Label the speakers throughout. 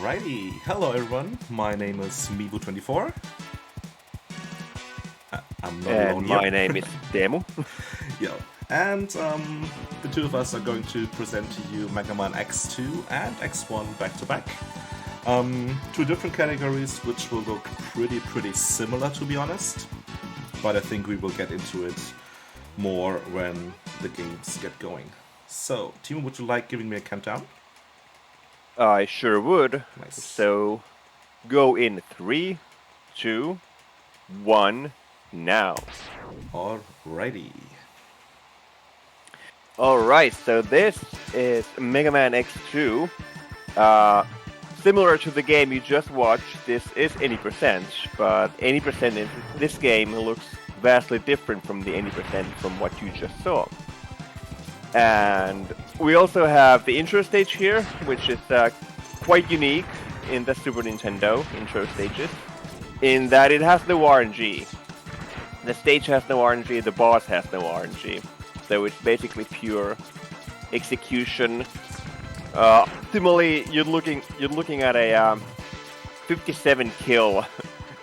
Speaker 1: Alrighty, hello everyone, my name is MiVu24. I'm not alone
Speaker 2: And
Speaker 1: here.
Speaker 2: my name is Teemu.
Speaker 1: Yeah, and the two of us are going to present to you Mega Man X2 and X1 back to back. Two different categories which will look pretty similar, to be honest, but I think we will get into it more when the games get going. So, Timo, would you like giving me a countdown?
Speaker 2: I sure would.
Speaker 1: Nice.
Speaker 2: So, go in 3, 2, 1, now.
Speaker 1: Alrighty.
Speaker 2: Alright, so this is Mega Man X2. Similar to the game you just watched, this is any percent, but any percent in this game looks vastly different from the any percent from what you just saw. And we also have the intro stage here, which is quite unique in the Super Nintendo intro stages, in that it has no RNG. The stage has no RNG, the boss has no RNG. So it's basically pure execution. Ultimately, you're looking at a 57 kill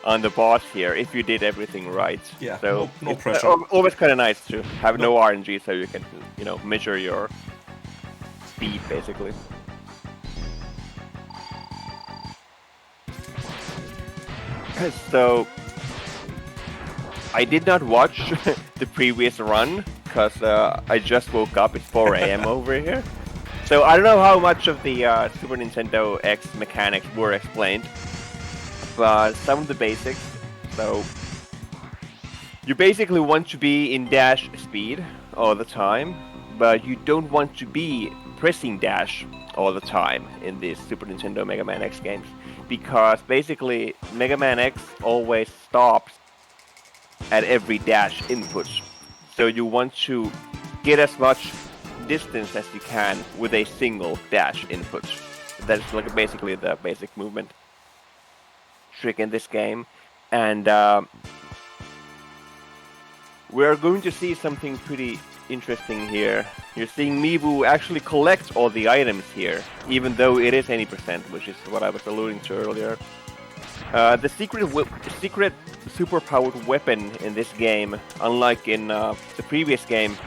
Speaker 2: on the boss here if you did everything right.
Speaker 1: Yeah,
Speaker 2: so
Speaker 1: no
Speaker 2: it's
Speaker 1: pressure.
Speaker 2: Always kind of nice to have no RNG, so you can measure your speed basically. So I did not watch the previous run because I just woke up. It's 4 a.m. over here. So I don't know how much of the Super Nintendo X mechanics were explained, but some of the basics. So you basically want to be in dash speed all the time, but you don't want to be pressing dash all the time in these Super Nintendo Mega Man X games, because basically Mega Man X always stops at every dash input. So you want to get as much distance as you can with a single dash input. That's like basically the basic movement trick in this game. And we're going to see something pretty interesting here. You're seeing Miivu actually collect all the items here, even though it is any percent, which is what I was alluding to earlier. The secret super-powered weapon in this game, unlike in the previous game,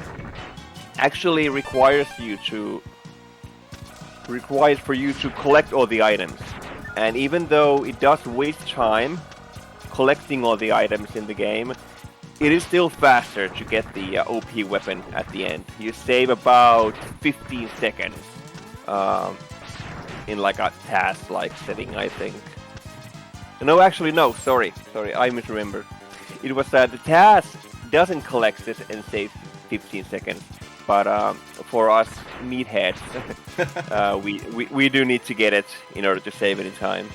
Speaker 2: actually requires for you to collect all the items. And even though it does waste time collecting all the items in the game, it is still faster to get the OP weapon at the end. You save about 15 seconds in like a task-like setting, I think. No, actually, no, sorry, I misremembered. It was the task doesn't collect it and saves 15 seconds. But for us meatheads, we do need to get it in order to save any time.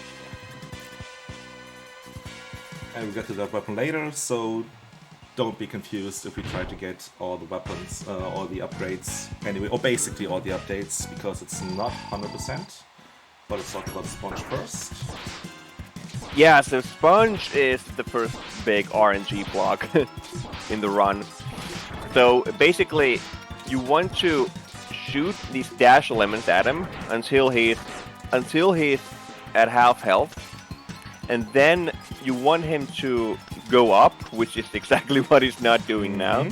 Speaker 1: And we'll get to that weapon later, so don't be confused if we try to get all the weapons, all the upgrades anyway, or basically all the updates, because it's not 100%. But let's talk about Sponge first.
Speaker 2: Yeah, so Sponge is the first big RNG block in the run. So basically, you want to shoot these dash elements at him until he's at half health, and then you want him to go up, which is exactly what he's not doing now.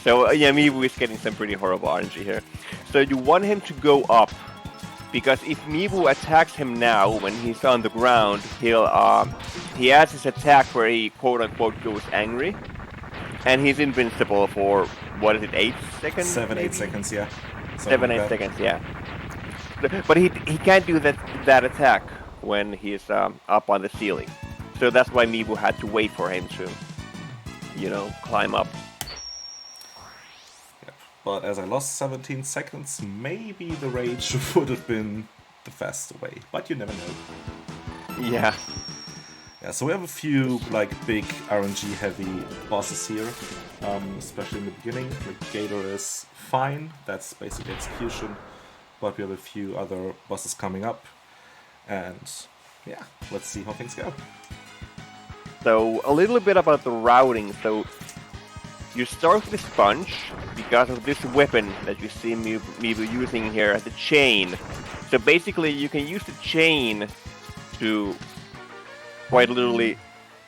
Speaker 2: So yeah, Miivu is getting some pretty horrible RNG here. So you want him to go up, because if Miivu attacks him now when he's on the ground, he has his attack where he quote unquote goes angry, and he's invincible for, what is it, 8 seconds?
Speaker 1: 7-8 seconds, yeah.
Speaker 2: 7-8 seconds, yeah. But he can't do that attack when he's up on the ceiling. So that's why Miivu had to wait for him to, climb up.
Speaker 1: Yep. But as I lost 17 seconds, maybe the rage would have been the faster way. But you never know.
Speaker 2: Yeah.
Speaker 1: Yeah, so we have a few big RNG heavy bosses here, especially in the beginning. Like Gator is fine, that's basically execution, but we have a few other bosses coming up, and yeah, let's see how things go.
Speaker 2: So a little bit about the routing. So you start with Sponge because of this weapon that you see me using here, the chain. So basically, you can use the chain to quite literally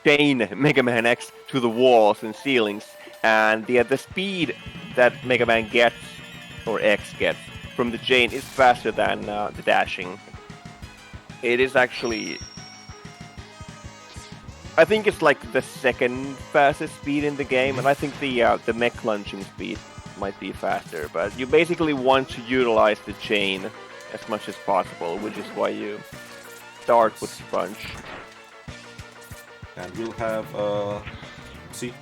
Speaker 2: chain Mega Man X to the walls and ceilings, and the speed that Mega Man gets, or X gets, from the chain is faster than the dashing. It is actually, I think it's like the second fastest speed in the game, and I think the mech launching speed might be faster, but you basically want to utilize the chain as much as possible, which is why you start with Sponge.
Speaker 1: And we'll have, see,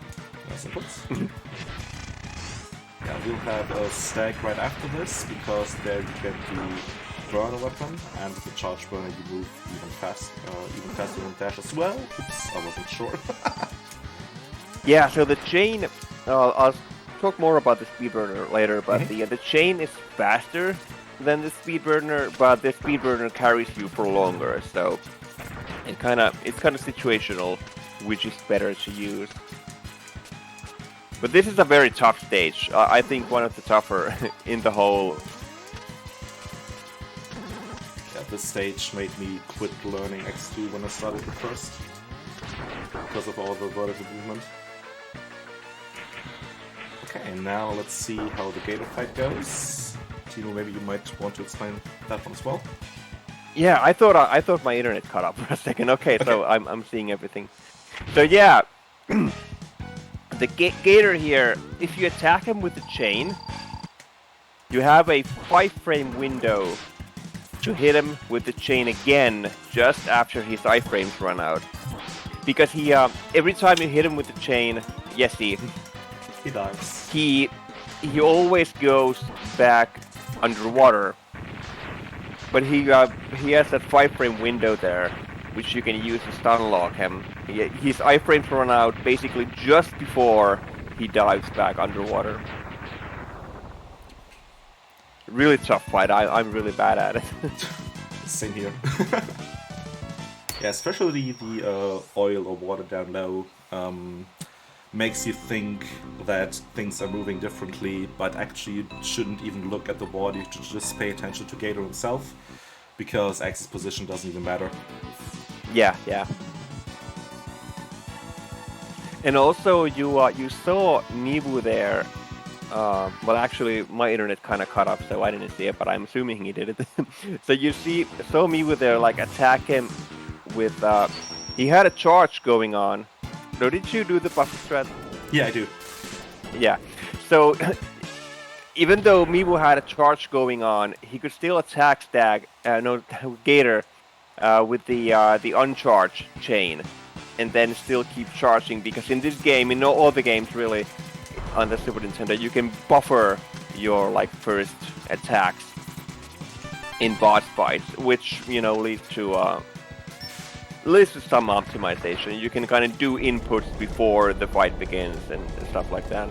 Speaker 1: nice inputs. Yeah, we'll have a stack right after this, because there you get the burner weapon, and with the charge burner you move even faster than dash as well. Oops, I wasn't sure.
Speaker 2: Yeah, so the chain, I'll talk more about the speed burner later, but the chain is faster than the speed burner, but the speed burner carries you for longer, so it's kind of situational, which is better to use. But this is a very tough stage. I think one of the tougher in the whole.
Speaker 1: Yeah, this stage made me quit learning X2 when I started the first, because of all the vertical movement. Okay, now let's see how the Gator fight goes. Timo, maybe you might want to explain that one as well.
Speaker 2: Yeah, I thought my internet cut off for a second. Okay, so I'm seeing everything. So yeah, the Gator here, if you attack him with the chain, you have a 5-frame window to hit him with the chain again just after his iframes run out. Because he every time you hit him with the chain, yes, he
Speaker 1: dies.
Speaker 2: He always goes back underwater. But he has that 5-frame window there, which you can use to stun lock him. His iframes run out basically just before he dives back underwater. Really tough fight. I'm really bad at it.
Speaker 1: Same here. Yeah, especially the oil or water down low makes you think that things are moving differently, but actually you shouldn't even look at the water, you should just pay attention to Gator himself, because X's position doesn't even matter.
Speaker 2: Yeah. And also you saw MiVu there. Well, actually, my internet kind of cut off, so I didn't see it, but I'm assuming he did it. So you saw MiVu there, like, attack him with... he had a charge going on. No, did you do the buffer strat?
Speaker 1: Yeah, I do.
Speaker 2: Yeah. So, even though MiVu had a charge going on, he could still attack Gator with the uncharged chain, and then still keep charging, because in this game, in all the games really, on the Super Nintendo, you can buffer your first attacks in boss fights, which leads to some optimization. You can kind of do inputs before the fight begins and stuff like that.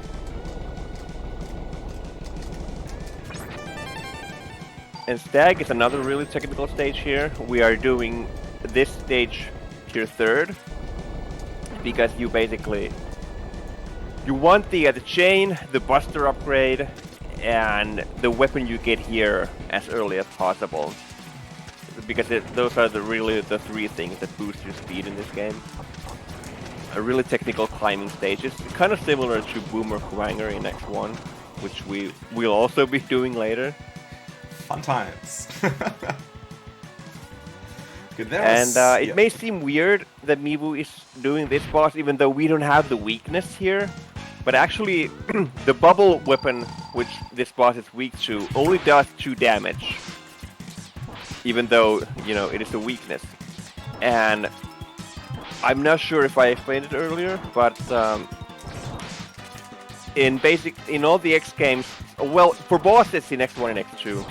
Speaker 2: And Stag is another really technical stage here. We are doing this stage here third, because you want the chain, the buster upgrade, and the weapon you get here as early as possible. Because those are really the three things that boost your speed in this game. A really technical climbing stage. It's kind of similar to Boomer Kuwanger in X1, which we'll also be doing later.
Speaker 1: Fun times.
Speaker 2: It may seem weird that MiVu is doing this boss, even though we don't have the weakness here. But actually, the bubble weapon, which this boss is weak to, only does 2 damage. Even though, it is a weakness. And I'm not sure if I explained it earlier, but in all the X games, well, for bosses in X1 and X2,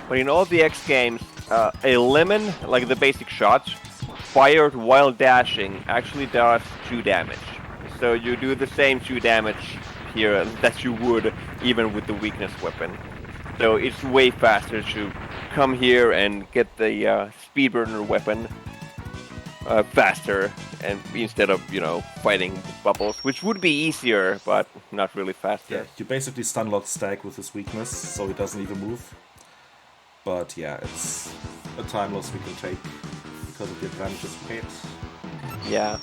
Speaker 2: but in all the X games, a lemon, like the basic shot, fired while dashing, actually does 2 damage. So you do the same 2 damage here that you would even with the weakness weapon. So it's way faster to come here and get the speed burner weapon faster, and instead of fighting bubbles, which would be easier, but not really faster.
Speaker 1: Yeah, you basically stun lock Stag with his weakness, so he doesn't even move. But yeah, it's a time loss we can take because of the advantages we get.
Speaker 2: Yeah.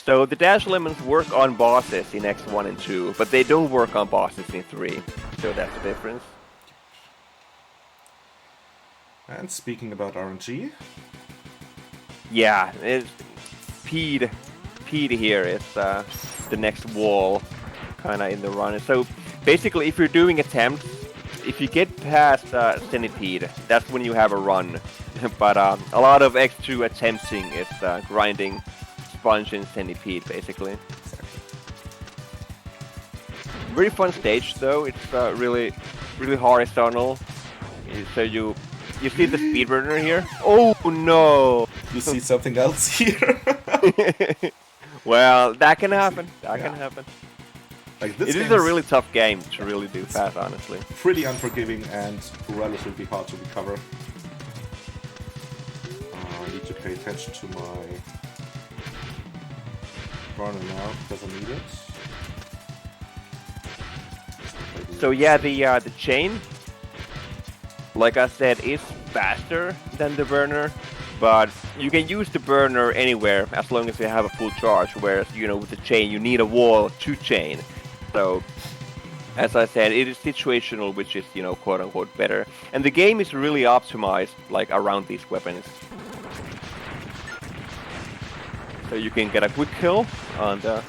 Speaker 2: So the dash lemons work on bosses in X1 and 2, but they don't work on bosses in 3. So that's the difference.
Speaker 1: And speaking about RNG...
Speaker 2: Yeah, Pede here is the next wall, kinda in the run. So basically, if you're doing attempts, if you get past Centipede, that's when you have a run. But a lot of X2 attempting is grinding Sponge and Centipede, basically. Very fun stage, though. It's really horizontal. So you see the speedrunner here? Oh no!
Speaker 1: You see something else here?
Speaker 2: Well, that can happen. That can happen.
Speaker 1: Like this
Speaker 2: it is a really tough game to really do fast, honestly.
Speaker 1: Pretty unforgiving and relatively hard to recover. I need to pay attention to my burner now because I need it.
Speaker 2: So yeah, the chain, like I said, is faster than the burner, but you can use the burner anywhere as long as you have a full charge, whereas, with the chain you need a wall to chain. So, as I said, it is situational, which is, quote-unquote better. And the game is really optimized, like, around these weapons. So you can get a quick kill on the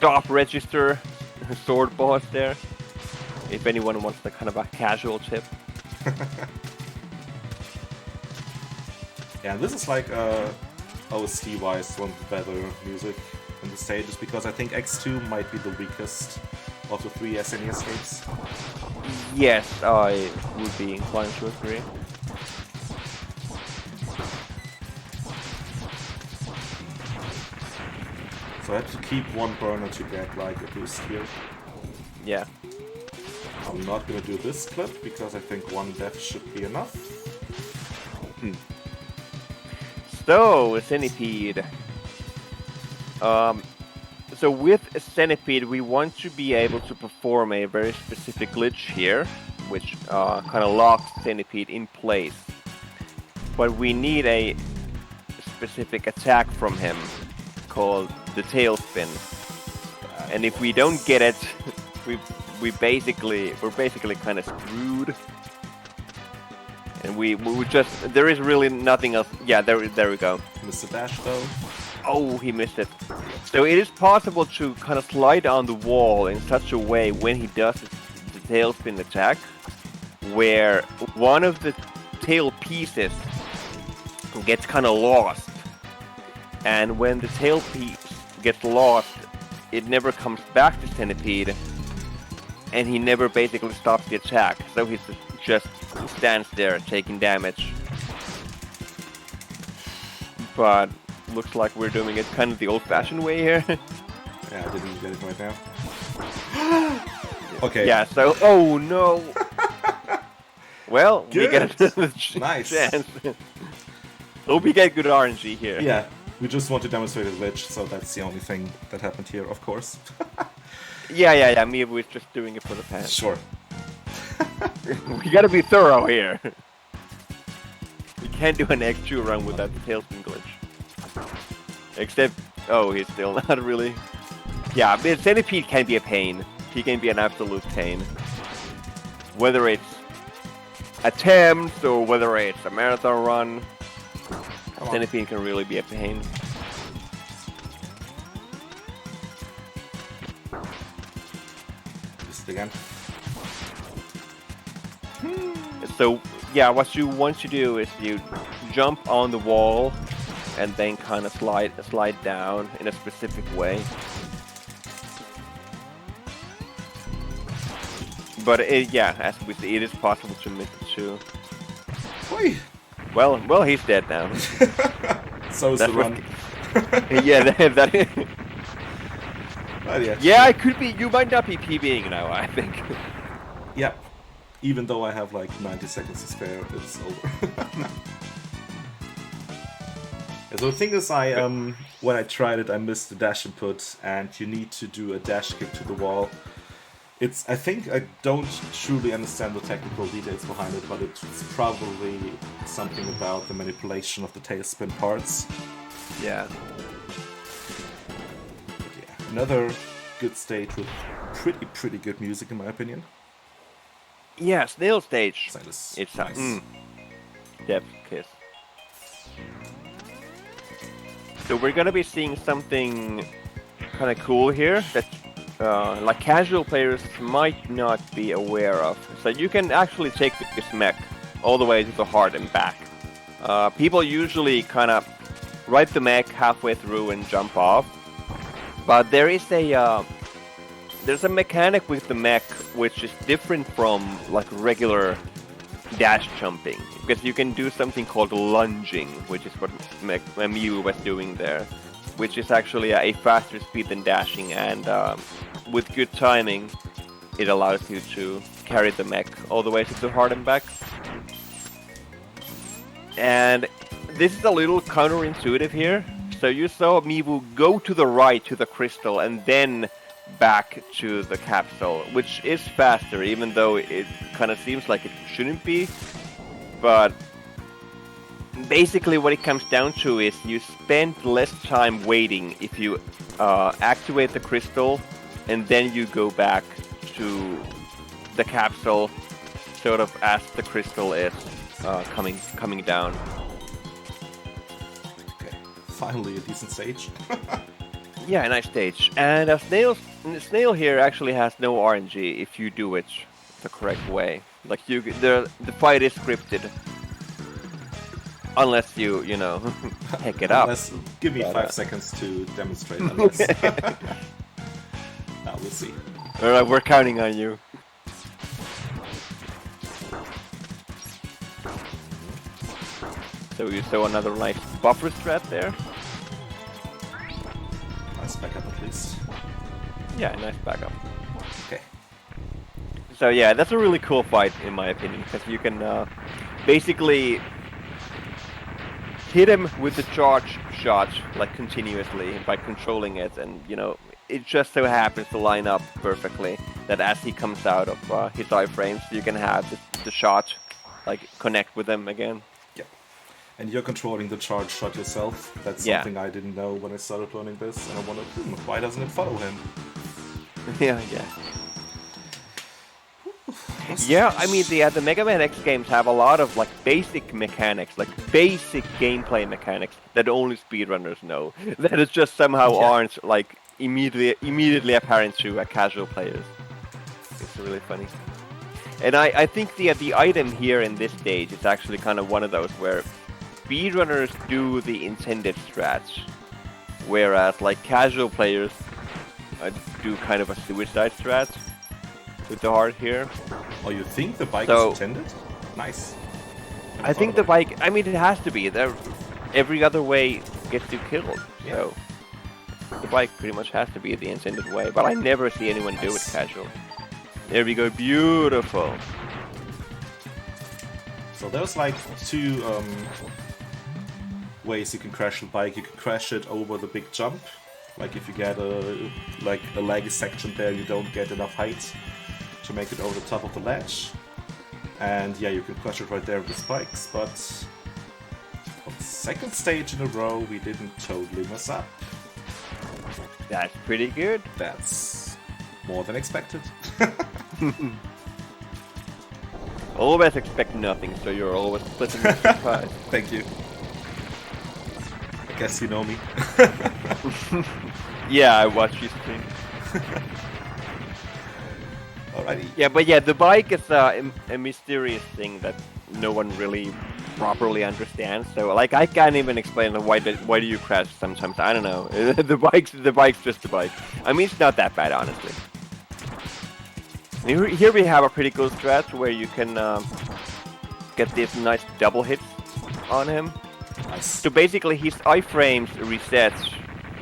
Speaker 2: top register sword boss there, if anyone wants the kind of a casual tip.
Speaker 1: Yeah, this is like OST-wise one of the better music in the stages, because I think X2 might be the weakest of the 3 SNES games.
Speaker 2: Yes, I would be inclined to agree.
Speaker 1: So I have to keep one burner to get like a boost here.
Speaker 2: Yeah.
Speaker 1: I'm not gonna do this clip because I think one death should be enough.
Speaker 2: So, Centipede. So with Centipede, we want to be able to perform a very specific glitch here, which kind of locks Centipede in place. But we need a specific attack from him called the tailspin. And if we don't get it, we're basically kind of screwed. And we just, there is really nothing else. Yeah, there we go.
Speaker 1: Missed the dash though.
Speaker 2: Oh, he missed it. So it is possible to kind of slide on the wall in such a way when he does the tailspin attack, where one of the tail pieces gets kind of lost. And when the tail piece gets lost, it never comes back to Centipede, and he never basically stops the attack. So he just stands there taking damage. But looks like we're doing it kind of the old-fashioned way here.
Speaker 1: Yeah, I didn't get it right now. Okay.
Speaker 2: Yeah, so... Oh, no! Well,
Speaker 1: Good.
Speaker 2: we get another
Speaker 1: Nice.
Speaker 2: chance. So we get good RNG here.
Speaker 1: Yeah, we just want to demonstrate a glitch, so that's the only thing that happened here, of course.
Speaker 2: Yeah, MiVu is just doing it for the fans.
Speaker 1: Sure.
Speaker 2: We gotta be thorough here. You can't do an X2 run without the tailspin glitch. Except, oh, he's still not really... Yeah, but Centipede can be a pain. He can be an absolute pain. Whether it's attempts or whether it's a marathon run, Centipede can really be a pain.
Speaker 1: Just again.
Speaker 2: So, yeah, what you want to do is you jump on the wall and then kind of slide down in a specific way. But yeah, as we see, it is possible to miss it too.
Speaker 1: Oi.
Speaker 2: Well, he's dead now.
Speaker 1: So is the run.
Speaker 2: Yeah, that is.
Speaker 1: Oh, yeah.
Speaker 2: Yeah, it could be. You might not be PBing now, I think.
Speaker 1: Yep. Even though I have like 90 seconds to spare, it's over. So the thing is, when I tried it, I missed the dash input, and you need to do a dash kick to the wall. I think I don't truly understand the technical details behind it, but it's probably something about the manipulation of the tailspin parts.
Speaker 2: Yeah.
Speaker 1: But yeah, another good stage with pretty good music in my opinion.
Speaker 2: Yeah, Snail stage.
Speaker 1: It's nice.
Speaker 2: Depth kiss. So we're gonna be seeing something kind of cool here that like casual players might not be aware of. So you can actually take this mech all the way to the heart and back. People usually kind of ride the mech halfway through and jump off, but there's a mechanic with the mech which is different from like regular dash jumping, because you can do something called lunging, which is what MiVu was doing there, which is actually a faster speed than dashing, and with good timing it allows you to carry the mech all the way to the heart and back. And this is a little counterintuitive here. So you saw MiVu go to the right to the crystal and then back to the capsule, which is faster, even though it kind of seems like it shouldn't be. But basically what it comes down to is you spend less time waiting if you activate the crystal and then you go back to the capsule sort of as the crystal is coming down.
Speaker 1: Okay, finally a decent stage.
Speaker 2: Yeah, a nice stage. And Snail here actually has no RNG if you do it the correct way. Like the fight is scripted, unless you know pick it up.
Speaker 1: Give me 5 seconds to demonstrate. Unless. Now we'll see.
Speaker 2: All right, we're counting on you. So you saw another nice buffer strat there.
Speaker 1: Nice backup at least.
Speaker 2: Yeah, nice backup.
Speaker 1: Okay.
Speaker 2: So yeah, that's a really cool fight in my opinion, because you can basically hit him with the charge shot like continuously by controlling it, and you know it just so happens to line up perfectly that as he comes out of his iframes, you can have the shot like connect with him again.
Speaker 1: Yeah, and you're controlling the charge shot yourself. That's something I didn't know when I started learning this, and I wondered, why doesn't it follow him?
Speaker 2: Yeah. Yeah, I mean the Mega Man X games have a lot of like basic mechanics, like basic gameplay mechanics that only speedrunners know. That is just somehow aren't like immediately apparent to casual players. It's really funny. And I think the item here in this stage is actually kind of one of those where speedrunners do the intended strats, whereas like casual players do kind of a suicide strat with the heart here.
Speaker 1: Oh, you think the bike is intended? Nice.
Speaker 2: I think the bike, I mean, it has to be. Every other way gets you killed. Yeah. So the bike pretty much has to be the intended way. But I never see anyone do it casual. There we go. Beautiful.
Speaker 1: So there's like two ways you can crash the bike. You can crash it over the big jump. Like if you get a leg section there, you don't get enough height to make it over the top of the ledge. And yeah, you can crush it right there with the spikes, but for the second stage in a row, we didn't totally mess up.
Speaker 2: That's pretty good.
Speaker 1: That's more than expected.
Speaker 2: Always expect nothing, so you're always pleasantly surprised.
Speaker 1: Thank you. I guess you know me.
Speaker 2: Yeah, I watch you stream.
Speaker 1: Alrighty.
Speaker 2: Yeah, but yeah, the bike is a mysterious thing that no one really properly understands. So, like, I can't even explain why do you crash sometimes. I don't know. the bike's just a bike. I mean, it's not that bad, honestly. Here we have a pretty cool strat where you can get these nice double hits on him.
Speaker 1: Nice.
Speaker 2: So basically, his iframes reset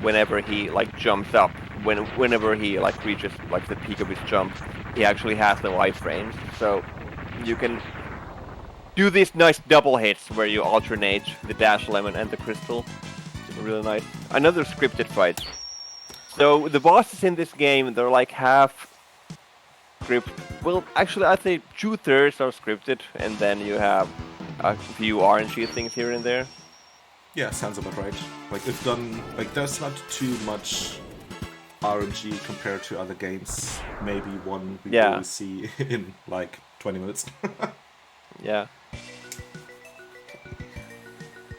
Speaker 2: whenever he like jumps up. Whenever he like reaches like the peak of his jump, he actually has no iframes. So you can do these nice double hits where you alternate the dash lemon and the crystal. really nice. Another scripted fight. So the bosses in this game, they're like half script. Well, actually, I'd say 2/3 are scripted, and then you have a few RNG things here and there.
Speaker 1: Yeah, sounds about right. Like if done, like there's not too much RNG compared to other games. Maybe one we will see in like 20 minutes.
Speaker 2: Yeah.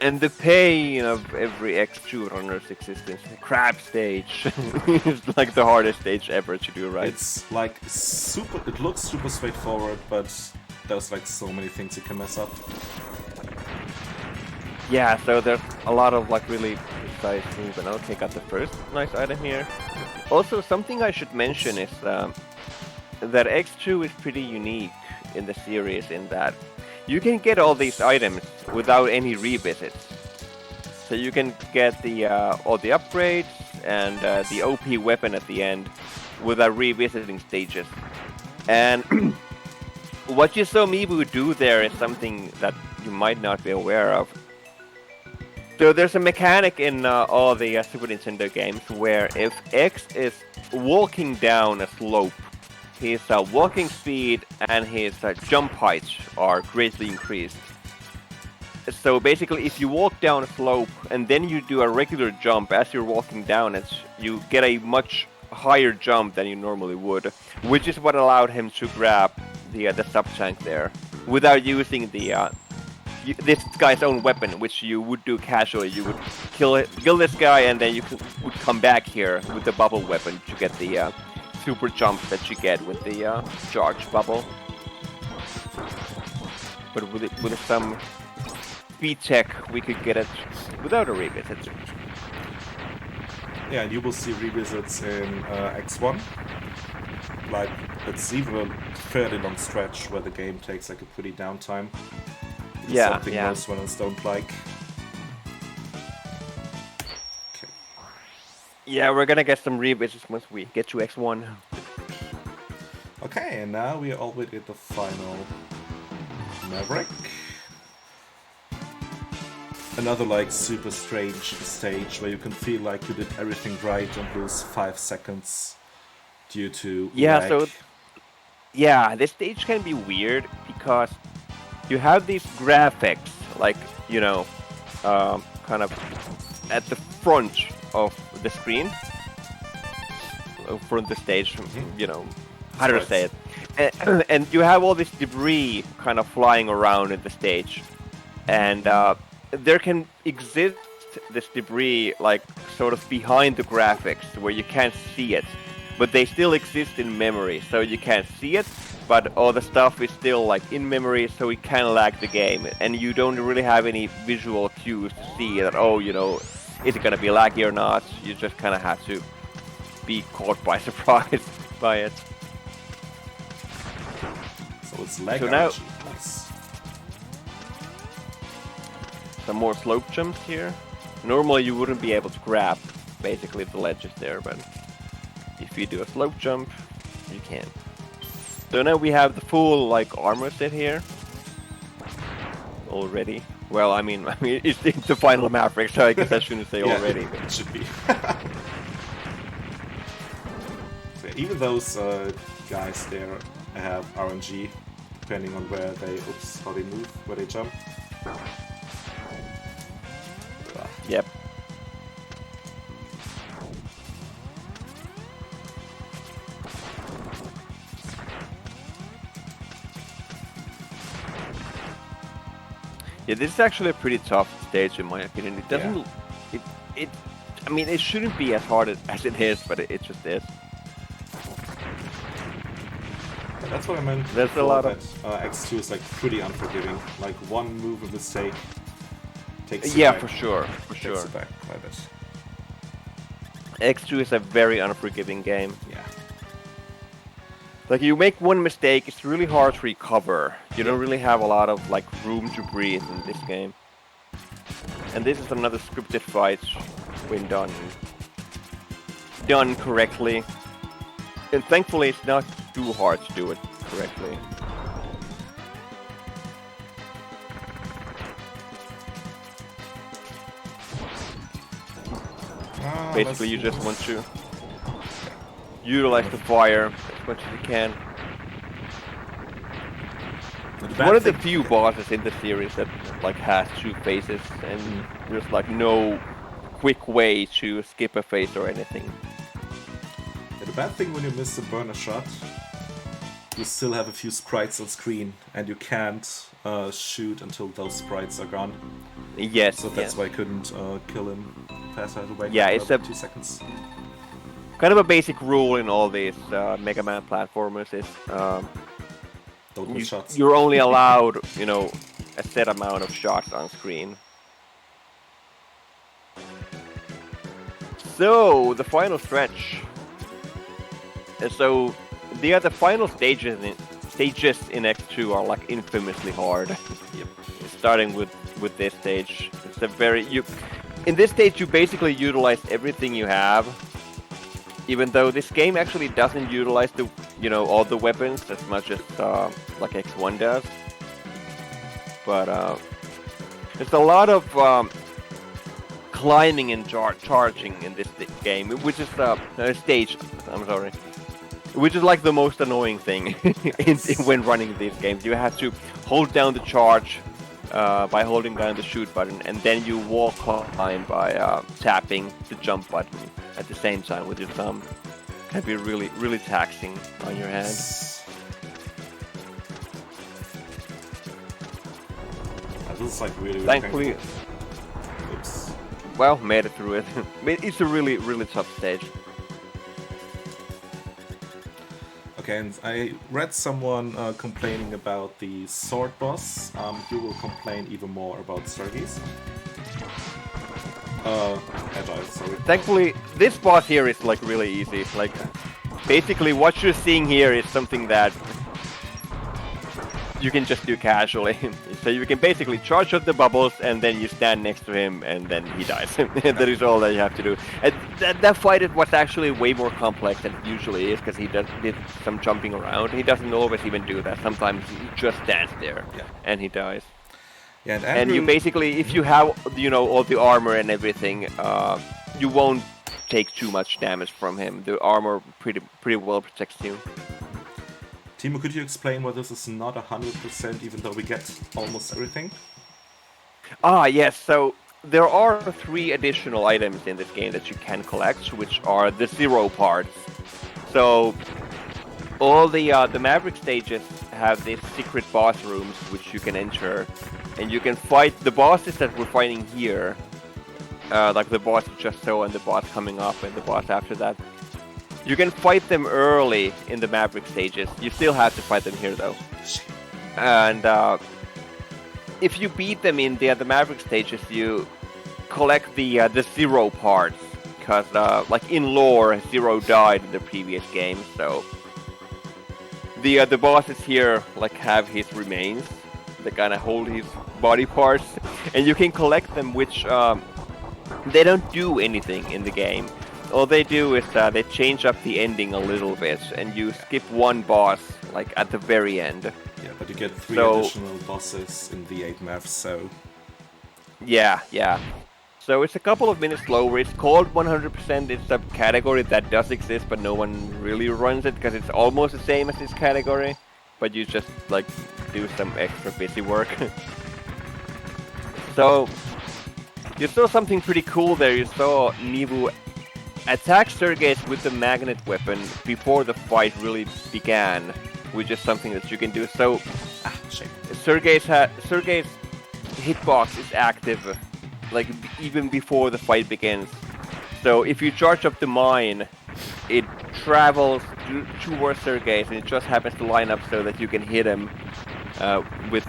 Speaker 2: And the pain of every X2 runner's existence. The crab stage is like the hardest stage ever to do right.
Speaker 1: It's like super. It looks super straightforward, but there's like so many things you can mess up.
Speaker 2: Yeah, so there's a lot of like really precise moves. And okay, got the first nice item here. Also, something I should mention is that X2 is pretty unique in the series in that you can get all these items without any revisits. So you can get the all the upgrades and the OP weapon at the end without revisiting stages. And what you saw MiVu do there is something that you might not be aware of. So there's a mechanic in all the Super Nintendo games where if X is walking down a slope, his walking speed and his jump height are greatly increased. So basically, if you walk down a slope and then you do a regular jump as you're walking down it, you get a much higher jump than you normally would, which is what allowed him to grab the sub-tank there without using the this guy's own weapon, which you would do casually. You would kill this guy and then you would come back here with the bubble weapon to get the super jump that you get with the charge bubble. But with some speed tech, we could get it without a revisit.
Speaker 1: Yeah, and you will see revisits in X1. Like, it's even a fairly long stretch where the game takes like a pretty downtime. Something most runners don't like. Okay.
Speaker 2: Yeah, we're gonna get some revisits once we get to X1.
Speaker 1: Okay, and now we are already at the final Maverick. Another like super strange stage where you can feel like you did everything right and lose 5 seconds due to lag.
Speaker 2: So this stage can be weird because you have these graphics, like, you know, kind of at the front of the screen, front of the stage, you know, how do I say it? And you have all this debris kind of flying around in the stage. And there can exist this debris, like, sort of behind the graphics, where you can't see it. But they still exist in memory, so you can't see it, but all the stuff is still like in memory, so it kind of lag the game, and you don't really have any visual cues to see that, oh, you know, is it gonna be laggy or not? You just kind of have to be caught by surprise by it.
Speaker 1: So it's lag.
Speaker 2: So now,
Speaker 1: nice.
Speaker 2: Some more slope jumps here. Normally you wouldn't be able to grab basically the ledges there, but if you do a slope jump, you can. So now we have the full like armor set here already. Well, I mean it's the final Maverick, so I guess I shouldn't say already.
Speaker 1: It should be. So even those guys there have RNG, depending on where they, how they move, where they jump.
Speaker 2: Yep. Yeah, this is actually a pretty tough stage in my opinion. It doesn't. Yeah. I mean, it shouldn't be as hard as it is, but it just is.
Speaker 1: Yeah, that's what I meant.
Speaker 2: There's a lot
Speaker 1: of X2 is like pretty unforgiving. Like one move a mistake takes.
Speaker 2: Yeah, for sure, for sure.
Speaker 1: Takes it back quite a bit.
Speaker 2: X2 is a very unforgiving game.
Speaker 1: Yeah.
Speaker 2: Like, you make one mistake, it's really hard to recover. You don't really have a lot of, like, room to breathe in this game. And this is another scripted fight when done correctly. And thankfully, it's not too hard to do it correctly. Basically, you just want to utilize the fire as much as you can. It's one of the few bosses in the series that like has two phases, and there's like no quick way to skip a phase or anything.
Speaker 1: Yeah, the bad thing when you miss the burner shot, you still have a few sprites on screen, and you can't shoot until those sprites are gone.
Speaker 2: Yes.
Speaker 1: So that's why I couldn't kill him past out away.
Speaker 2: Yeah, it's
Speaker 1: 2 seconds.
Speaker 2: Kind of a basic rule in all these Mega Man platformers is
Speaker 1: Don't miss shots.
Speaker 2: you're only allowed, you know, a set amount of shots on screen. So the final stretch. So the final stages in X2 are like infamously hard.
Speaker 1: Yep.
Speaker 2: Starting with this stage, it's a very in this stage you basically utilize everything you have. Even though this game actually doesn't utilize all the weapons as much as like X1 does, but there's a lot of climbing and charging in this game, which is stage. I'm sorry, which is like the most annoying thing when running these games. You have to hold down the charge by holding down the shoot button, and then you wall climb by tapping the jump button at the same time with your thumb. Can be really, really taxing on your hand.
Speaker 1: This is like really
Speaker 2: Thankfully,
Speaker 1: painful. Oops.
Speaker 2: Well, made it through it. It's a really, really tough stage.
Speaker 1: Okay, and I read someone complaining about the sword boss. You will complain even more about Sergei's. Agile, sorry.
Speaker 2: Thankfully, this boss here is like really easy. Like, basically what you're seeing here is something that you can just do casually. So you can basically charge up the bubbles and then you stand next to him and then he dies. That is all that you have to do. And that fight was actually way more complex than it usually is because he did some jumping around. He doesn't always even do that. Sometimes he just stands there and he dies.
Speaker 1: Yeah,
Speaker 2: and you basically, if you have, all the armor and everything, you won't take too much damage from him. The armor pretty well protects you.
Speaker 1: Timo, could you explain why this is not 100% even though we get almost everything?
Speaker 2: Yes, so there are 3 additional items in this game that you can collect, which are the 0 parts. So all the Maverick stages have these secret boss rooms which you can enter, and you can fight the bosses that we're fighting here, like the boss you just saw and the boss coming up and the boss after that. You can fight them early in the Maverick stages. You still have to fight them here though. And if you beat them in the Maverick stages, you collect the 0 parts. Because like in lore, 0 died in the previous game, so the bosses here like have his remains. They kind of hold his body parts, and you can collect them, which they don't do anything in the game. All they do is they change up the ending a little bit, and you skip one boss like at the very end.
Speaker 1: Yeah, but you get 3 additional bosses in the 8 maps, so...
Speaker 2: Yeah. So it's a couple of minutes slower. It's called 100%. It's a category that does exist, but no one really runs it because it's almost the same as this category. But you just like do some extra busy work. So you saw something pretty cool there. You saw MiVu attack Sergei with the magnet weapon before the fight really began, which is something that you can do. So Sergei's hitbox is active, like even before the fight begins. So if you charge up the mine, it travels towards Sergei, and it just happens to line up so that you can hit him with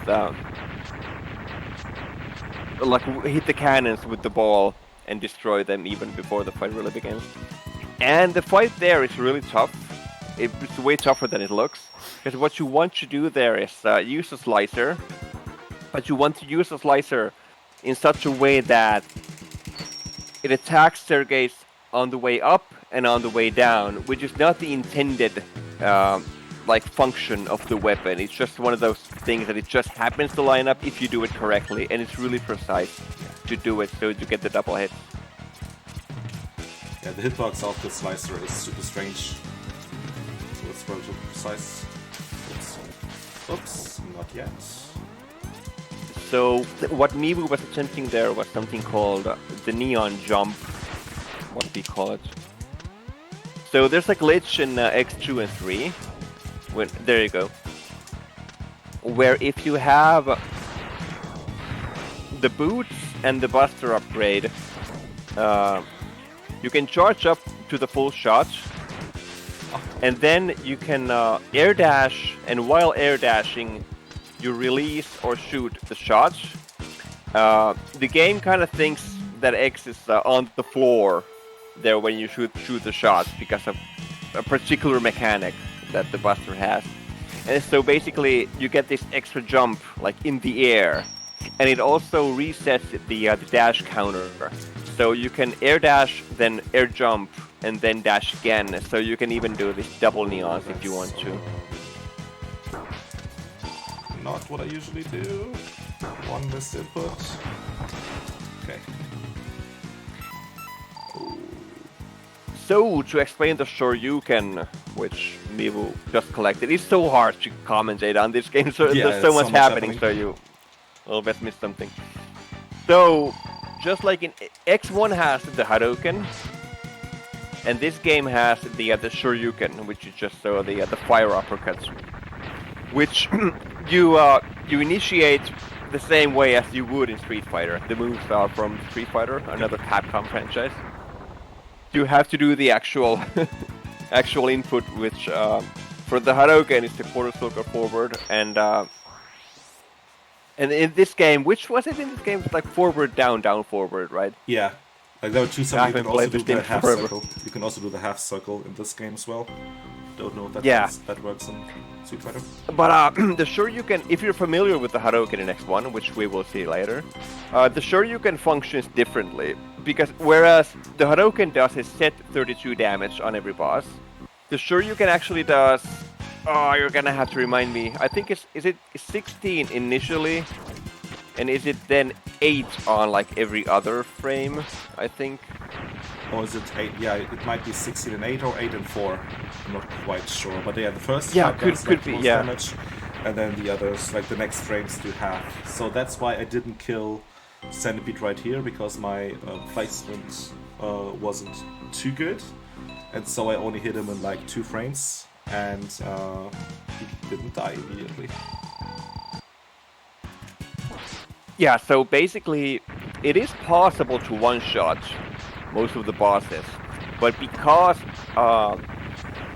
Speaker 2: like hit the cannons with the ball and destroy them even before the fight really begins. And the fight there is really tough. It's way tougher than it looks. Because what you want to do there is use a slicer. But you want to use a slicer in such a way that it attacks Sergei on the way up and on the way down, which is not the intended like function of the weapon. It's just one of those things that it just happens to line up if you do it correctly, and it's really precise to do it so you get the double hit.
Speaker 1: Yeah, the hitbox of the slicer is super strange. So it's relatively precise. Oops. Oops, not yet.
Speaker 2: So what MiVu was attempting there was something called the neon jump, what we call it. So there's a glitch in X2 and 3. There you go. Where if you have the boots and the buster upgrade, you can charge up to the full shot, and then you can air dash, and while air dashing, you release or shoot the shots. The game kind of thinks that X is on the floor there when you shoot the shots because of a particular mechanic that the buster has. And so basically you get this extra jump like in the air, and it also resets the dash counter. So you can air dash, then air jump, and then dash again. So you can even do this double neons if you want to.
Speaker 1: Not what I usually do. One missed input. Okay.
Speaker 2: So, to explain the Shoryuken, which MiVu just collected, it's so hard to commentate on this game, so
Speaker 1: Yeah,
Speaker 2: there's so much happening, so you always miss something. So, just like in X1 has the Hadouken, and this game has the Shoryuken, which is just so the fire uppercuts, which you initiate the same way as you would in Street Fighter. The moves are from Street Fighter, another Capcom franchise. You have to do the actual input, which for the Hadouken is the quarter circle forward, and in this game, which was it in this game? It's like forward, down, down, forward, right?
Speaker 1: Yeah. Like there were two some you can also do the half circle. You can also do the half circle in this game as well. Don't know if that works in Street Fighter.
Speaker 2: But the Shoryuken, if you're familiar with the Hadouken in X1, which we will see later, the Shoryuken functions differently. Because whereas the Hadouken does is set 32 damage on every boss, the Shoryuken actually does... Oh, you're gonna have to remind me. I think is it 16 initially? And is it then 8 on like every other frame, I think?
Speaker 1: Or is it 8? Yeah, it might be 16 and 8 or 8 and 4. I'm not quite sure. But yeah, the first
Speaker 2: could be, yeah.
Speaker 1: damage, and then the others, like the next frames, do half. So that's why I didn't kill Centipede right here, because my placement wasn't too good. And so I only hit him in like 2 frames, and he didn't die immediately.
Speaker 2: Yeah, so basically, it is possible to one-shot most of the bosses, but because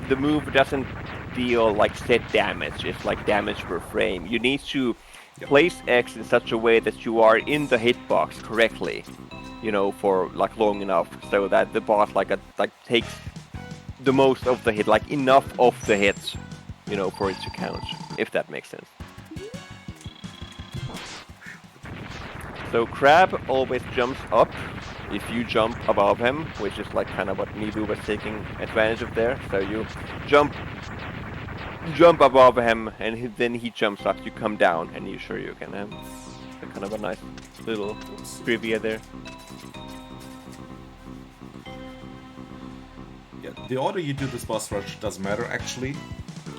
Speaker 2: the move doesn't deal like set damage, it's like damage per frame, you need to place X in such a way that you are in the hitbox correctly, you know, for like long enough, so that the boss like takes the most of the hit, like enough of the hits, you know, for it to count, if that makes sense. So Crab always jumps up if you jump above him, which is like kind of what MiVu was taking advantage of there. So you jump above him, and then he jumps up. You come down, and you can have kind of a nice little trivia there.
Speaker 1: Yeah, the order you do this boss rush doesn't matter actually.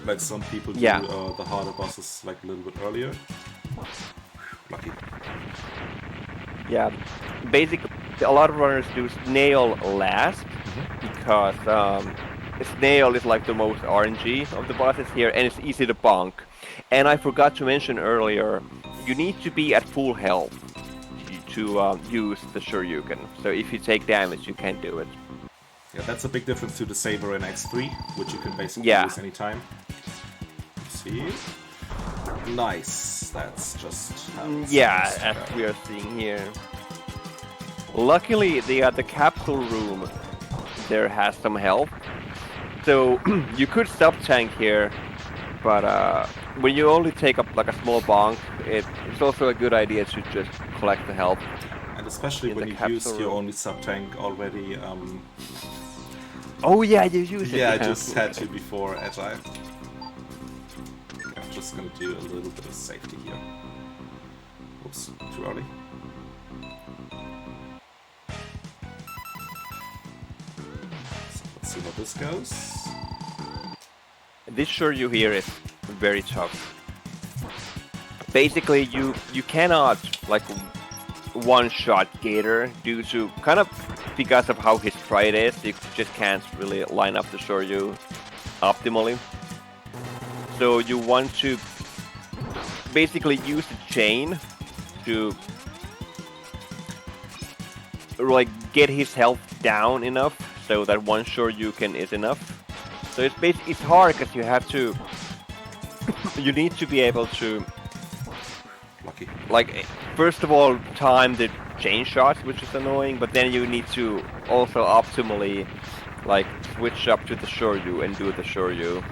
Speaker 1: Like some people do the harder bosses like a little bit earlier. Lucky.
Speaker 2: Yeah, basically, a lot of runners do Snail last, because Snail is like the most RNG of the bosses here, and it's easy to bonk. And I forgot to mention earlier, you need to be at full health to use the Shoryuken. So if you take damage, you can't do it.
Speaker 1: Yeah, that's a big difference to the Saber in X3, which you can basically use anytime. Let's see. Nice. That's just how it's
Speaker 2: as we are seeing here. Luckily, the capsule room there has some health, so you could sub-tank here, but when you only take up like a small bonk, it's also a good idea to just collect the health.
Speaker 1: And especially when you use your only sub-tank already.
Speaker 2: Oh yeah, you use it.
Speaker 1: Yeah, I just had to before Agile. I'm just gonna do a little bit of safety here. Oops, too early. see how this goes.
Speaker 2: This Shoryu here is very tough. Basically, you cannot like one-shot Gator due to kind of because of how his stride is. You just can't really line up the Shoryu optimally. So you want to basically use the chain to like get his health down enough so that one Shoryuken is enough. So it's hard because you have to you need to be able to like first of all time the chain shots, which is annoying, but then you need to also optimally like switch up to the Shoryu and do the Shoryu.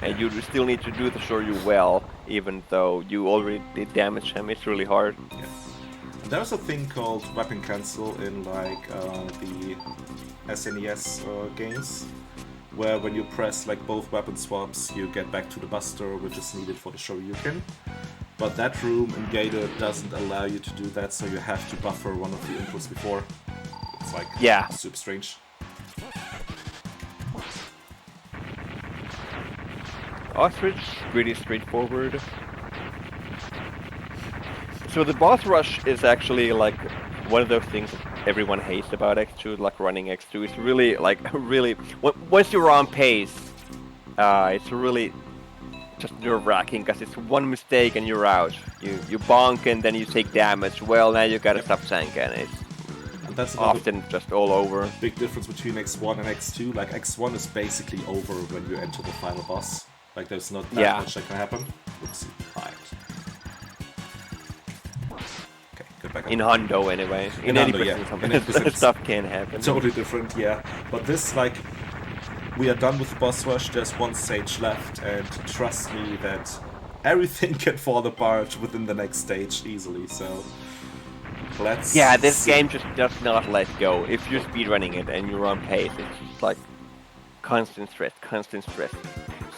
Speaker 2: And you still need to do the Shoryu well, even though you already did damage him. It's really hard.
Speaker 1: Yeah. There's a thing called weapon cancel in like the SNES games, where when you press like both weapon swaps, you get back to the Buster, which is needed for the Shoryuken. But that room in Gator doesn't allow you to do that, so you have to buffer one of the inputs before. It's like super strange.
Speaker 2: Ostrich, pretty straightforward. So the boss rush is actually like one of those things everyone hates about X2, like running X2. It's really like once you're on pace, it's really just nerve-wracking because it's one mistake and you're out. You bonk and then you take damage. Well, now you gotta stop tanking. And
Speaker 1: that's
Speaker 2: often just all over.
Speaker 1: Big difference between X1 and X2. Like X1 is basically over when you enter the final boss. Like there's not that much that can happen. Oopsie. Right. Okay, good back up.
Speaker 2: In Hundo anyway. In
Speaker 1: Hundo,
Speaker 2: 80% stuff can happen.
Speaker 1: Totally different, yeah. But this, like, we are done with the boss rush, there's one stage left, and trust me that everything can fall apart within the next stage easily, so let's
Speaker 2: this game just does not let go. If you're speedrunning it and you're on pace, it's just like constant stress.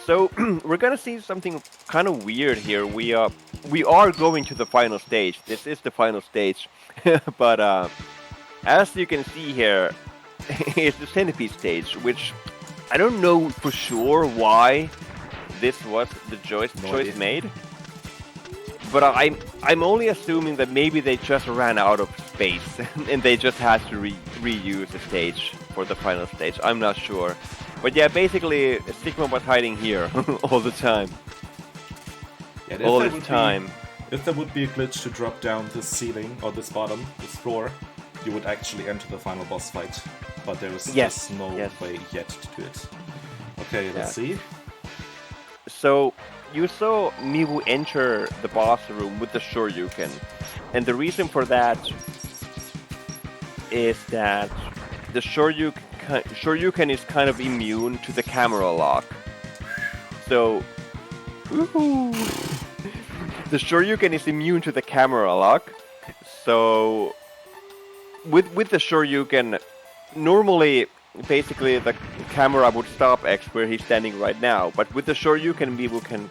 Speaker 2: So we're gonna see something kind of weird here. We are going to the final stage. This is the final stage, but as you can see here, it's the centipede stage, which I don't know for sure why this was the choice made. But I'm only assuming that maybe they just ran out of space and they just had to reuse the stage for the final stage. I'm not sure. But yeah, basically, Sigma was hiding here all the time.
Speaker 1: Yeah,
Speaker 2: all the time.
Speaker 1: If there would be a glitch to drop down this ceiling, or this bottom, this floor, you would actually enter the final boss fight. But there is just no way yet to do it. Okay, let's see.
Speaker 2: So, you saw MiVu enter the boss room with the Shoryuken. And the reason for that is that the Shoryuken is kind of immune to the camera lock. So, the Shoryuken is immune to the camera lock. So, with the Shoryuken, normally, basically the camera would stop X where he's standing right now. But with the Shoryuken, MiVu can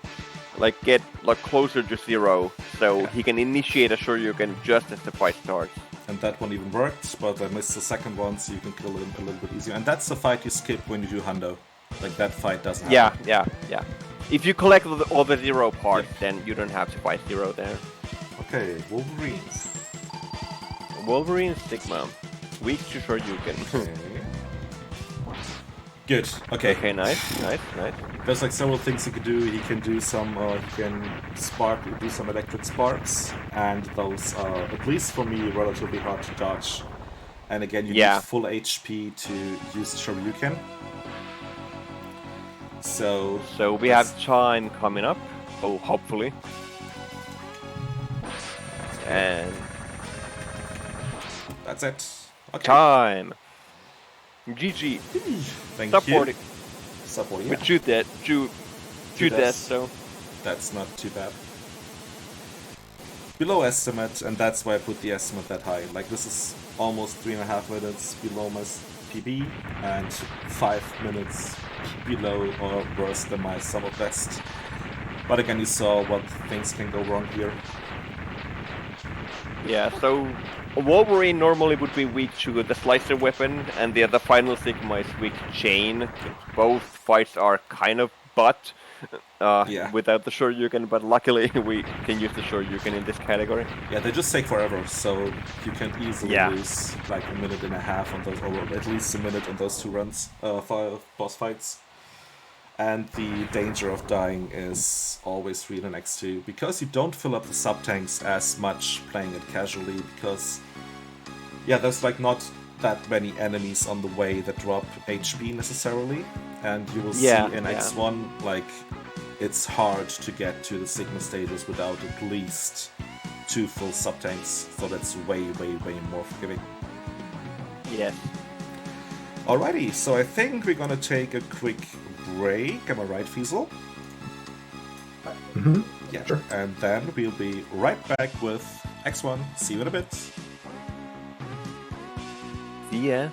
Speaker 2: like get like closer to zero, so he can initiate a Shoryuken just as the fight starts.
Speaker 1: And that one even worked, but I missed the second one, so you can kill him a little bit easier. And that's the fight you skip when you do Hundo. Like, that fight doesn't happen.
Speaker 2: Yeah. If you collect all the zero parts, then you don't have to fight zero there.
Speaker 1: Okay, Wolverine.
Speaker 2: Wolverine Sigma. Weak to Shoryuken.
Speaker 1: Okay. Good. Okay.
Speaker 2: Okay, nice.
Speaker 1: There's like several things he can do. He can do some, do some electric sparks, and those are, at least for me, relatively hard to dodge. And again, you need full HP to use the Shoryuken. So
Speaker 2: we have time coming up. Oh, hopefully. And
Speaker 1: that's it. Okay.
Speaker 2: Time. GG.
Speaker 1: Thank
Speaker 2: Supporting.
Speaker 1: you. Supporting.
Speaker 2: But shoot that, so.
Speaker 1: That's not too bad. Below estimate, and that's why I put the estimate that high. Like, this is almost 3.5 minutes below my PB, and 5 minutes below or worse than my summer best. But again, you saw what things can go wrong here.
Speaker 2: Yeah, so Wolverine normally would be weak to the Slicer weapon, and the other Final Sigma is weak to Chain. Both fights are kind of butt
Speaker 1: Yeah.
Speaker 2: without the Shoryuken, but luckily we can use the Shoryuken in this category.
Speaker 1: Yeah, they just take forever, so you can easily
Speaker 2: Yeah.
Speaker 1: lose like a minute and a half on those, or at least a minute on those 2 runs, boss fights. And the danger of dying is always real in X2, because you don't fill up the sub-tanks as much playing it casually, because, yeah, there's like not that many enemies on the way that drop HP necessarily, and you will see in X1, like, it's hard to get to the Sigma stages without at least 2 full sub-tanks, so that's way, way, way more forgiving.
Speaker 2: Yes.
Speaker 1: Alrighty, so I think we're gonna take a quick break, am I right, Fiesel?
Speaker 3: Mm-hmm.
Speaker 1: Yeah,
Speaker 3: Sure.
Speaker 1: and then we'll be right back with X1. See you in a bit.
Speaker 2: See ya.